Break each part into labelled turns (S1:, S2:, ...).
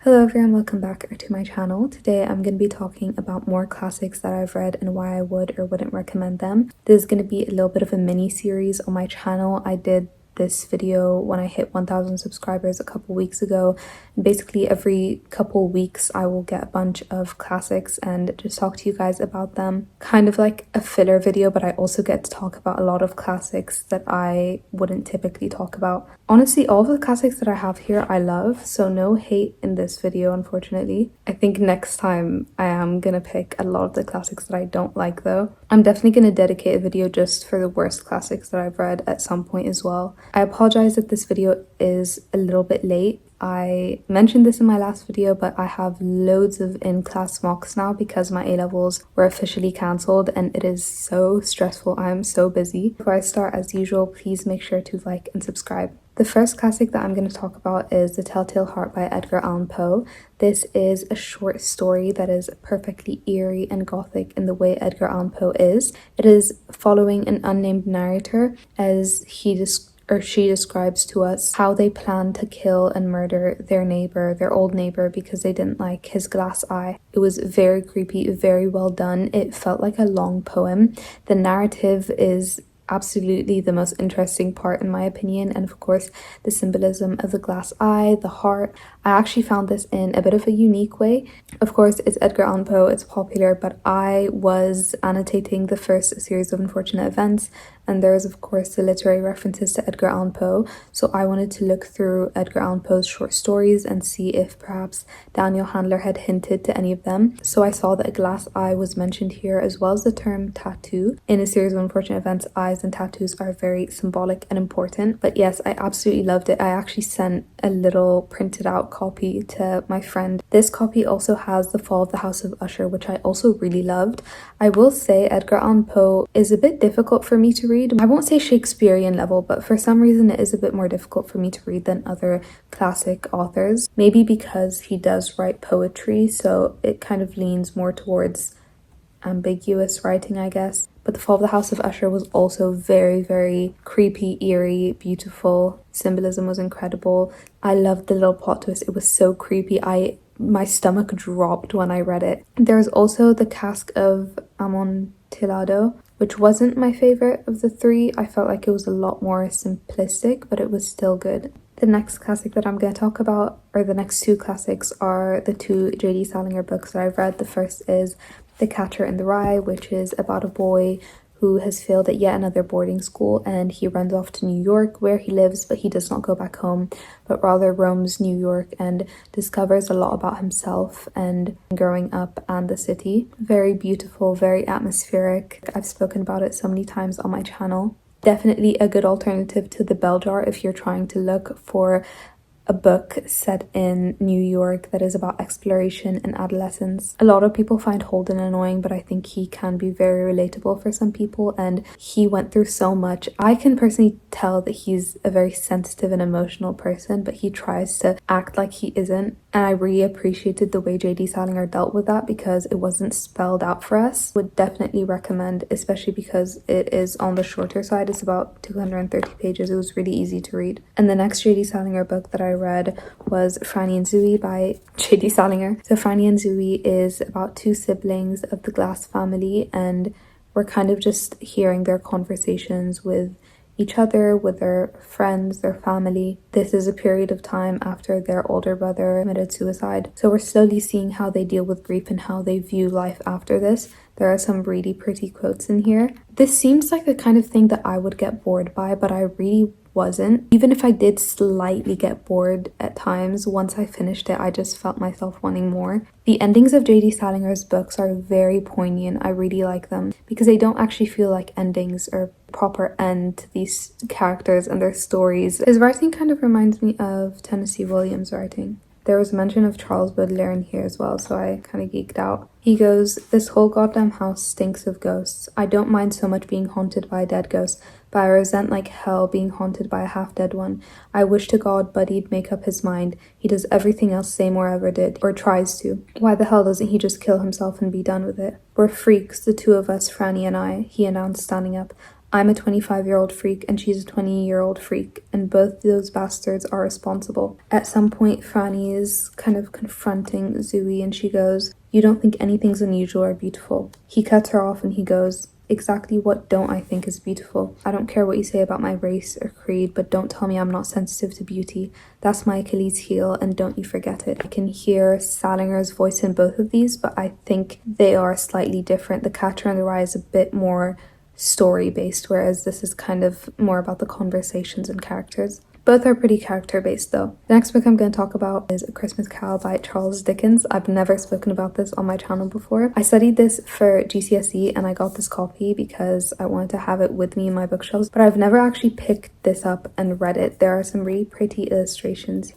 S1: Hello everyone, welcome back to my channel. Today I'm going to be talking about more classics that I've read and why I would or wouldn't recommend them. This is going to be a little bit of a mini series on my channel. I did this video when I hit 1,000 subscribers a couple weeks ago. And basically every couple weeks I will get a bunch of classics and just talk to you guys about them. Kind of like a filler video, but I also get to talk about a lot of classics that I wouldn't typically talk about. Honestly, all of the classics that I have here I love, so no hate in this video, unfortunately. I think next time I am gonna pick a lot of the classics that I don't like though. I'm definitely gonna dedicate a video just for the worst classics that I've read at some point as well. I apologize if this video is a little bit late. I mentioned this in my last video, but I have loads of in-class mocks now because my A-levels were officially cancelled and it is so stressful. I'm so busy. Before I start, as usual, please make sure to like and subscribe. The first classic that I'm going to talk about is The Telltale Heart by Edgar Allan Poe. This is a short story that is perfectly eerie and gothic in the way Edgar Allan Poe is. It is following an unnamed narrator as she describes to us how they plan to kill and murder their neighbor, their old neighbor, because they didn't like his glass eye. It was very creepy, very well done. It felt like a long poem. The narrative is absolutely the most interesting part in my opinion, and of course the symbolism of the glass eye, the heart. I actually found this in a bit of a unique way. Of course it's Edgar Allan Poe, it's popular, but I was annotating the first series of unfortunate events and there is of course the literary references to Edgar Allan Poe, so I wanted to look through Edgar Allan Poe's short stories and see if perhaps Daniel Handler had hinted to any of them. So I saw that a glass eye was mentioned here, as well as the term tattoo. In a series of unfortunate events, eyes and tattoos are very symbolic and important. But yes, I absolutely loved it. I actually sent a little printed out copy to my friend. This copy also has The Fall of the House of Usher, which I also really loved. I will say Edgar Allan Poe is a bit difficult for me to read. I won't say Shakespearean level, but for some reason it is a bit more difficult for me to read than other classic authors. Maybe because he does write poetry, so it kind of leans more towards ambiguous writing, I guess. But The Fall of the House of Usher was also very, very creepy, eerie, beautiful. Symbolism was incredible. I loved the little plot twist. It was so creepy. My stomach dropped when I read it. There's also The Cask of Amontillado, which wasn't my favorite of the three. I felt like it was a lot more simplistic, but it was still good. The next classic that I'm going to talk about, or the next two classics, are the two J.D. Salinger books that I've read. The first is The Catcher in the Rye, which is about a boy who has failed at yet another boarding school and he runs off to New York where he lives, but he does not go back home, but rather roams New York and discovers a lot about himself and growing up and the city. Very beautiful, very atmospheric. I've spoken about it so many times on my channel. Definitely a good alternative to The Bell Jar if you're trying to look for a book set in New York that is about exploration and adolescence. A lot of people find Holden annoying, but I think he can be very relatable for some people, and he went through so much. I can personally tell that he's a very sensitive and emotional person, but he tries to act like he isn't, and I really appreciated the way J.D. Salinger dealt with that because it wasn't spelled out for us. Would definitely recommend, especially because it is on the shorter side. It's about 230 pages. It was really easy to read. And the next J.D. Salinger book that I read was Franny and Zooey by J.D. Salinger. So Franny and Zooey is about two siblings of the Glass family, and we're kind of just hearing their conversations with each other, with their friends, their family. This is a period of time after their older brother committed suicide. So we're slowly seeing how they deal with grief and how they view life after this. There are some really pretty quotes in here. This seems like the kind of thing that I would get bored by, but I really wasn't. Even if I did slightly get bored at times, once I finished it, I just felt myself wanting more. The endings of J.D. Salinger's books are very poignant. I really like them because they don't actually feel like endings or proper end to these characters and their stories. His writing kind of reminds me of Tennessee Williams' writing. There was mention of Charles Baudelaire in here as well, so I kind of geeked out. He goes, "This whole goddamn house stinks of ghosts. I don't mind so much being haunted by a dead ghost, but I resent like hell being haunted by a half-dead one. I wish to God Buddy'd make up his mind. He does everything else same or ever did, or tries to. Why the hell doesn't he just kill himself and be done with it? We're freaks, the two of us, Franny and I," he announced, standing up. I'm a 25-year-old freak and she's a 20-year-old freak, and both those bastards are responsible. At some point, Franny is kind of confronting Zooey and she goes, "You don't think anything's unusual or beautiful." He cuts her off and he goes, "Exactly what don't I think is beautiful? I don't care what you say about my race or creed, but don't tell me I'm not sensitive to beauty. That's my Achilles heel, and don't you forget it." I can hear Salinger's voice in both of these, but I think they are slightly different. The Catcher in the Rye is a bit more story based, whereas this is kind of more about the conversations and characters. Both are pretty character based though. The next book I'm going to talk about is A Christmas Carol by Charles Dickens. I've never spoken about this on my channel before. I studied this for GCSE and I got this copy because I wanted to have it with me in my bookshelves, but I've never actually picked this up and read it. There are some really pretty illustrations.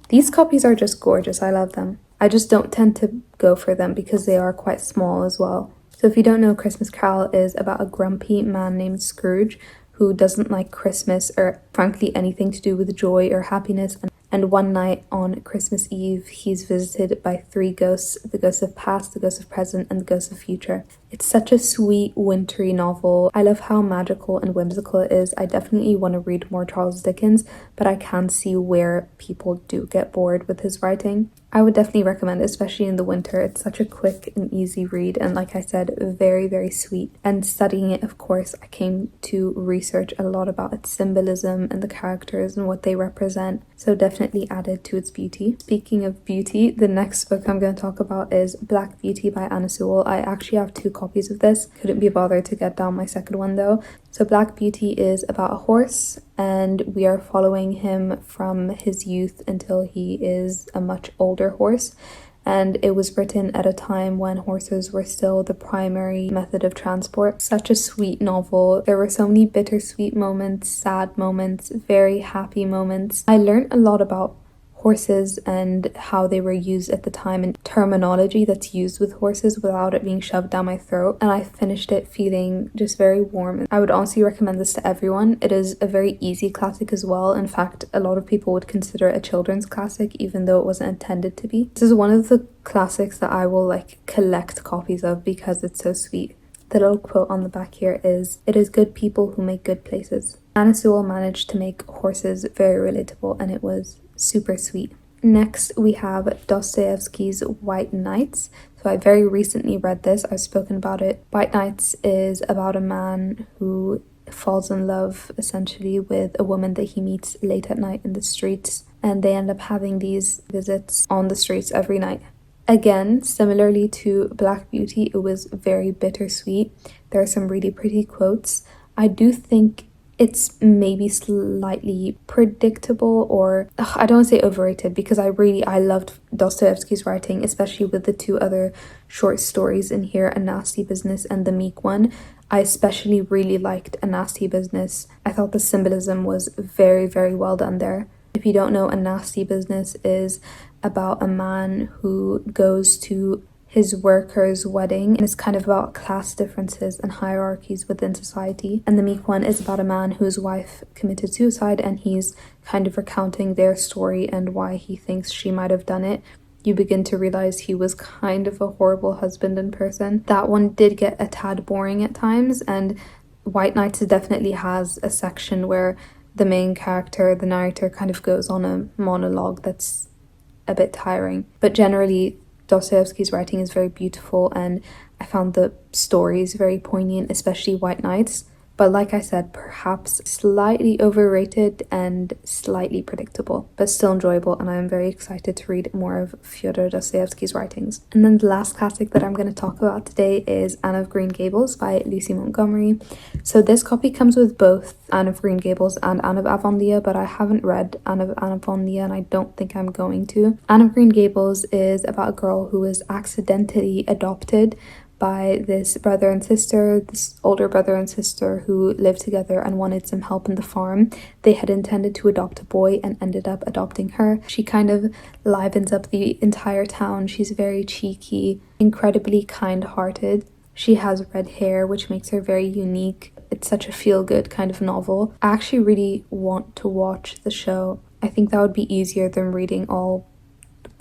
S1: These copies are just gorgeous. I love them. I just don't tend to go for them because they are quite small as well. So if you don't know, Christmas Carol is about a grumpy man named Scrooge who doesn't like Christmas or frankly anything to do with joy or happiness. And one night on Christmas Eve, he's visited by three ghosts: the ghost of past, the ghost of present, and the ghost of future. It's such a sweet, wintry novel. I love how magical and whimsical it is. I definitely want to read more Charles Dickens, but I can see where people do get bored with his writing. I would definitely recommend it, especially in the winter. It's such a quick and easy read, and like I said, very, very sweet. And studying it, of course, I came to research a lot about its symbolism and the characters and what they represent, so definitely added to its beauty. Speaking of beauty, the next book I'm going to talk about is Black Beauty by Anna Sewell. I actually have 2 copies of this. Couldn't be bothered to get down my second one though. So Black Beauty is about a horse, and we are following him from his youth until he is a much older horse. And it was written at a time when horses were still the primary method of transport. Such a sweet novel. There were so many bittersweet moments, sad moments, very happy moments. I learned a lot about horses and how they were used at the time and terminology that's used with horses without it being shoved down my throat, and I finished it feeling just very warm. I would honestly recommend this to everyone. It is a very easy classic as well. In fact, a lot of people would consider it a children's classic even though it wasn't intended to be. This is one of the classics that I will collect copies of because it's so sweet. The little quote on the back here is, "It is good people who make good places." Anna Sewell managed to make horses very relatable, and it was super sweet. Next, we have Dostoevsky's White Nights. So I very recently read this. I've spoken about it. White Nights is about a man who falls in love essentially with a woman that he meets late at night in the streets, and they end up having these visits on the streets every night. Again, similarly to Black Beauty, it was very bittersweet. There are some really pretty quotes. I do think it's maybe slightly predictable, or I don't want to say overrated, because I loved Dostoevsky's writing, especially with the 2 other short stories in here, A Nasty Business and The Meek One. I especially really liked A Nasty Business. I thought the symbolism was very, very well done there. If you don't know, A Nasty Business is about a man who goes to his worker's wedding, and it's kind of about class differences and hierarchies within society. And The Meek One is about a man whose wife committed suicide, and he's kind of recounting their story and why he thinks she might have done it. You begin to realize he was kind of a horrible husband and person. That one did get a tad boring at times, and White Nights definitely has a section where the main character, the narrator, kind of goes on a monologue that's a bit tiring. But generally, Dostoevsky's writing is very beautiful, and I found the stories very poignant, especially White Nights. But like I said, perhaps slightly overrated and slightly predictable, but still enjoyable, and I'm very excited to read more of Fyodor Dostoevsky's writings. And then the last classic that I'm going to talk about today is Anne of Green Gables by Lucy Montgomery. So this copy comes with both Anne of Green Gables and Anne of Avonlea, but I haven't read Anne of Avonlea, and I don't think I'm going to. Anne of Green Gables is about a girl who was accidentally adopted by this brother and sister, this older brother and sister who lived together and wanted some help in the farm. They had intended to adopt a boy and ended up adopting her. She kind of livens up the entire town. She's very cheeky, incredibly kind-hearted. She has red hair, which makes her very unique. It's such a feel-good kind of novel. I actually really want to watch the show. I think that would be easier than reading all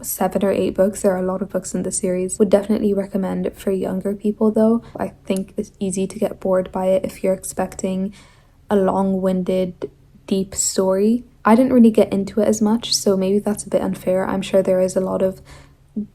S1: 7 or 8 books. There are a lot of books in the series. Would definitely recommend for younger people though. I think it's easy to get bored by it if you're expecting a long-winded, deep story. I didn't really get into it as much, so maybe that's a bit unfair. I'm sure there is a lot of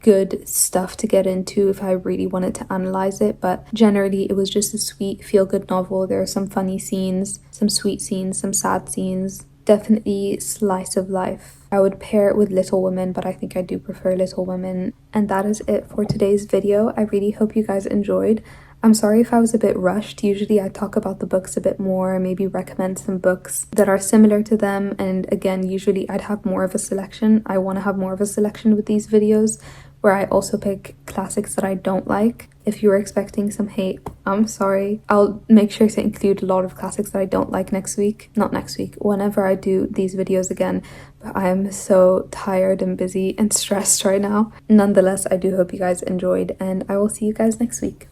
S1: good stuff to get into if I really wanted to analyze it, but generally it was just a sweet feel-good novel. There are some funny scenes, some sweet scenes, some sad scenes. Definitely slice of life. I would pair it with Little Women, but I think I do prefer Little Women. And that is it for today's video. I really hope you guys enjoyed. I'm sorry if I was a bit rushed. Usually I talk about the books a bit more, maybe recommend some books that are similar to them. And again, usually I'd have more of a selection. I want to have more of a selection with these videos where I also pick classics that I don't like. If you were expecting some hate, I'm sorry. I'll make sure to include a lot of classics that I don't like next week. Not next week, whenever I do these videos again. But I am so tired and busy and stressed right now. Nonetheless, I do hope you guys enjoyed, and I will see you guys next week.